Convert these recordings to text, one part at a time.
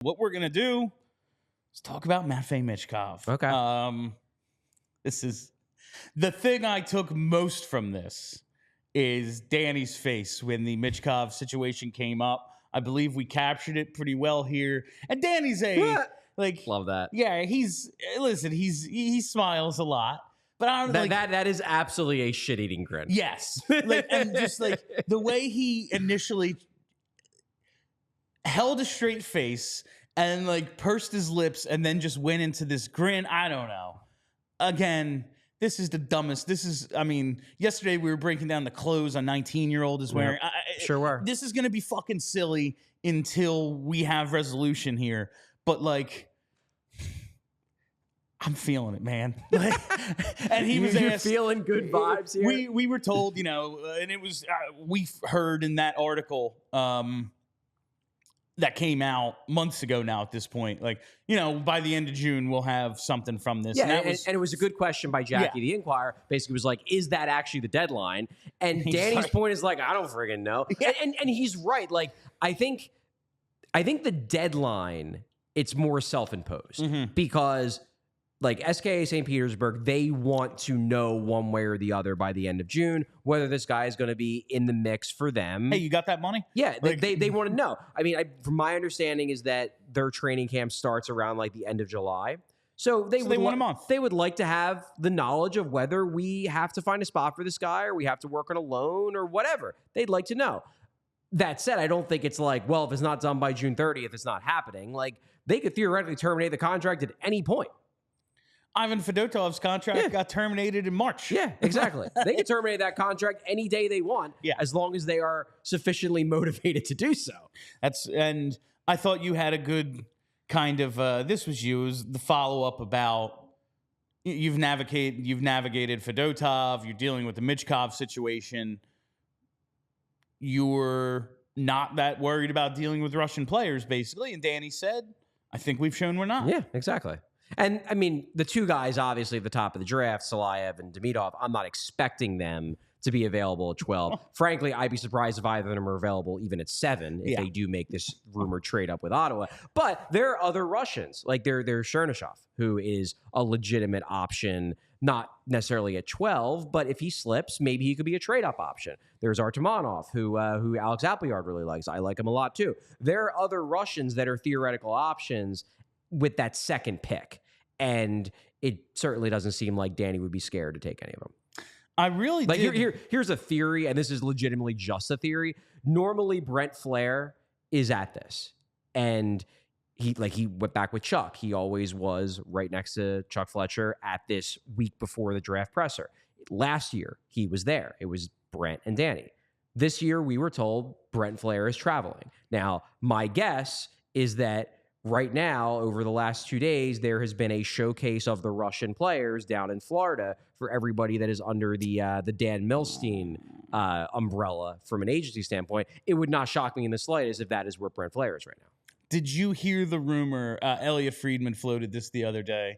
What we're going to do is talk about Matvei Michkov. Okay. This is the thing I took most from this is Danny's face when the Mitkov situation came up. I believe we captured it pretty well here. And Danny's love that. Yeah, he smiles a lot. But I don't that is absolutely a shit-eating grin. Yes. And just the way he initially held a straight face and pursed his lips and then just went into this grin. I don't know. Again, this is the dumbest. Yesterday we were breaking down the clothes a 19-year-old is wearing. Yep. Sure were. This is going to be fucking silly until we have resolution here. But I'm feeling it, man. And he was You're feeling good vibes here. We were told, and it was we heard in that article that came out months ago now at this point. By the end of June, we'll have something from this. Yeah, and it was a good question by Jackie the Inquirer. Basically was is that actually the deadline? And Danny's point is I don't friggin' know. Yeah. And he's right. I think the deadline, it's more self-imposed because SKA St. Petersburg, they want to know one way or the other by the end of June whether this guy is going to be in the mix for them. Hey, you got that money? Yeah, they want to know. From my understanding is that their training camp starts around the end of July. So they want a month. They would like to have the knowledge of whether we have to find a spot for this guy or we have to work on a loan or whatever. They'd like to know. That said, I don't think it's well, if it's not done by June 30th, it's not happening. They could theoretically terminate the contract at any point. Ivan Fedotov's contract got terminated in March. Yeah, exactly. They can terminate that contract any day they want, as long as they are sufficiently motivated to do so. And I thought you had a good kind of this was the follow-up about you've navigated Fedotov, you're dealing with the Michkov situation. You're not that worried about dealing with Russian players, basically. And Danny said, I think we've shown we're not. Yeah, exactly. And, the two guys, obviously, at the top of the draft, Salayev and Demidov, I'm not expecting them to be available at 12. Frankly, I'd be surprised if either of them are available even at 7 if they do make this rumored trade up with Ottawa. But there are other Russians, there's Chernyshov, who is a legitimate option, not necessarily at 12, but if he slips, maybe he could be a trade-up option. There's Artemonov, who Alex Appleyard really likes. I like him a lot, too. There are other Russians that are theoretical options with that second pick. And it certainly doesn't seem like Danny would be scared to take any of them. I really did. Here's a theory, and this is legitimately just a theory. Normally, Brent Flair is at this. And he went back with Chuck. He always was right next to Chuck Fletcher at this week before the draft presser. Last year, he was there. It was Brent and Danny. This year, we were told Brent Flair is traveling. Now, my guess is that right now, over the last 2 days, there has been a showcase of the Russian players down in Florida for everybody that is under the Dan Milstein umbrella from an agency standpoint. It would not shock me in the slightest if that is where Brent Flair is right now. Did you hear the rumor? Elliot Friedman floated this the other day.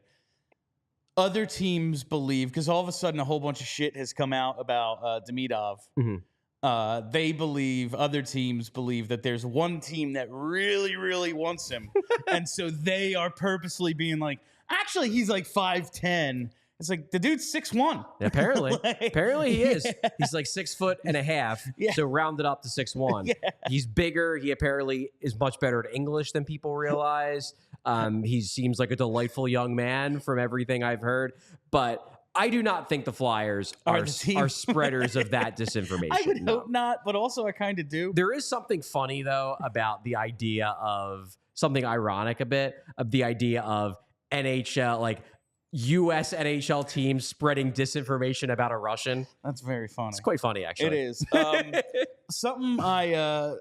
Other teams believe, because all of a sudden a whole bunch of shit has come out about Demidov. Mm-hmm. Other teams believe that there's one team that really, really wants him. And so they are purposely being actually, he's 5'10". It's the dude's 6'1". Apparently. Apparently he is. He's 6 foot and a half. Yeah. So rounded up to 6'1". Yeah. He's bigger. He apparently is much better at English than people realize. He seems like a delightful young man from everything I've heard. But I do not think the Flyers are spreaders of that disinformation. I would hope not, but also I kind of do. There is something funny, though, about the idea of something ironic a bit, of the idea of NHL, U.S. NHL teams spreading disinformation about a Russian. That's very funny. It's quite funny, actually. It is. Something I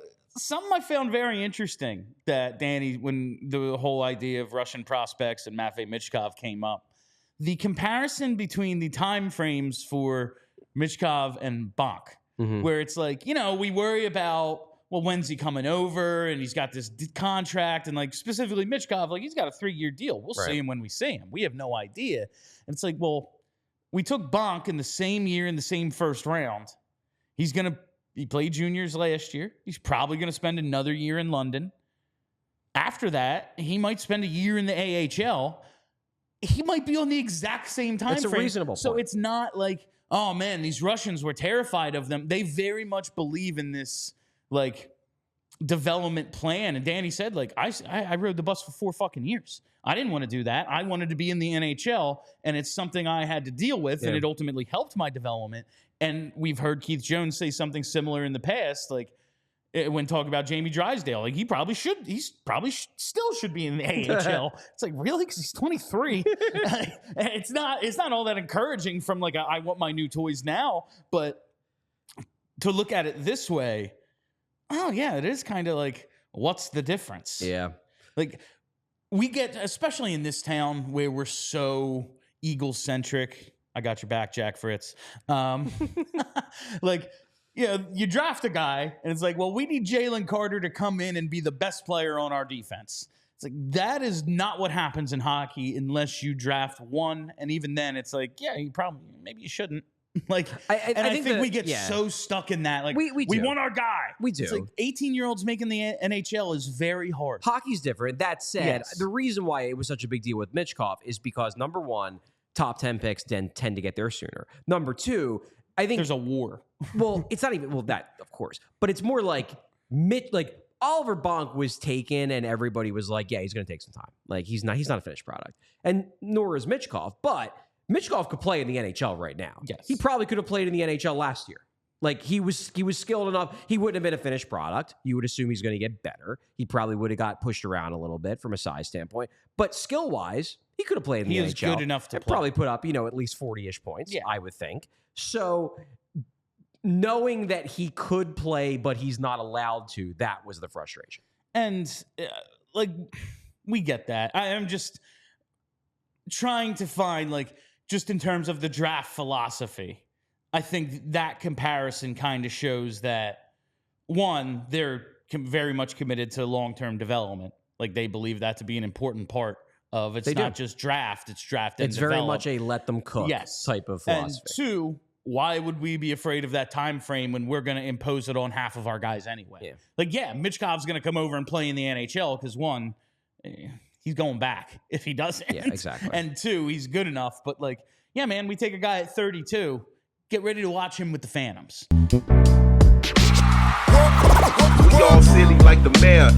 found very interesting that Danny, when the whole idea of Russian prospects and Matvei Michkov came up, the comparison between the time frames for Mitkov and Bonk, where it's we worry about, when's he coming over? And he's got this contract. And specifically Mitkov, he's got a 3-year deal. We'll see him when we see him. We have no idea. And it's we took Bonk in the same year in the same first round. He played juniors last year. He's probably going to spend another year in London. After that, he might spend a year in the AHL. He might be on the exact same time That's a frame. reasonable So point. it's not like, oh man, these Russians were terrified of them. They very much believe in this like development plan. And Danny said, like, I rode the bus for 4 fucking years. I didn't want to do that. I wanted to be in the NHL, and it's something I had to deal with, and it ultimately helped my development. And we've heard Keith Jones say something similar in the past, like when talking about Jamie Drysdale, like still should be in the AHL. It's like, really? Because he's 23. It's not all that encouraging from like I want my new toys now, but to look at it this way, oh yeah, it is kind of like, what's the difference? Yeah. Like we get, especially in this town where we're so Eagle-centric. I got your back, Jack Fritz. Like, yeah, you draft a guy, and it's like, well, we need Jalen Carter to come in and be the best player on our defense. It's like, that is not what happens in hockey unless you draft one, and even then, it's like, yeah, maybe you shouldn't. Like, I think we get so stuck in that. Like, we want our guy. We do. It's like 18-year-olds making the NHL is very hard. Hockey's different. That said, the reason why it was such a big deal with Mitkov is because, number one, top 10 picks tend to get there sooner. Number two, I think there's a war. Well, it's not even that, of course, but it's more like Oliver Bonk was taken, and everybody was like, yeah, he's going to take some time. Like he's not a finished product, and nor is Michkov. But Michkov could play in the NHL right now. Yes, he probably could have played in the NHL last year. Like he was skilled enough. He wouldn't have been a finished product. You would assume he's going to get better. He probably would have got pushed around a little bit from a size standpoint, but skill wise, he could have played in the NHL. He is good enough to probably put up, at least 40-ish points. Yeah, I would think. So knowing that he could play, but he's not allowed to, that was the frustration. And we get that. I am just trying to find, just in terms of the draft philosophy, I think that comparison kind of shows that, one, they're very much committed to long-term development. Like, they believe that to be an important part of it's not just draft, it's draft and develop. It's very much a let them cook type of philosophy. And two, why would we be afraid of that time frame when we're going to impose it on half of our guys anyway? Yeah. Michkov's going to come over and play in the NHL because, one, he's going back if he doesn't. Yeah, exactly. And two, he's good enough. But, yeah, man, we take a guy at 32, get ready to watch him with the Phantoms. We all silly like the mayor.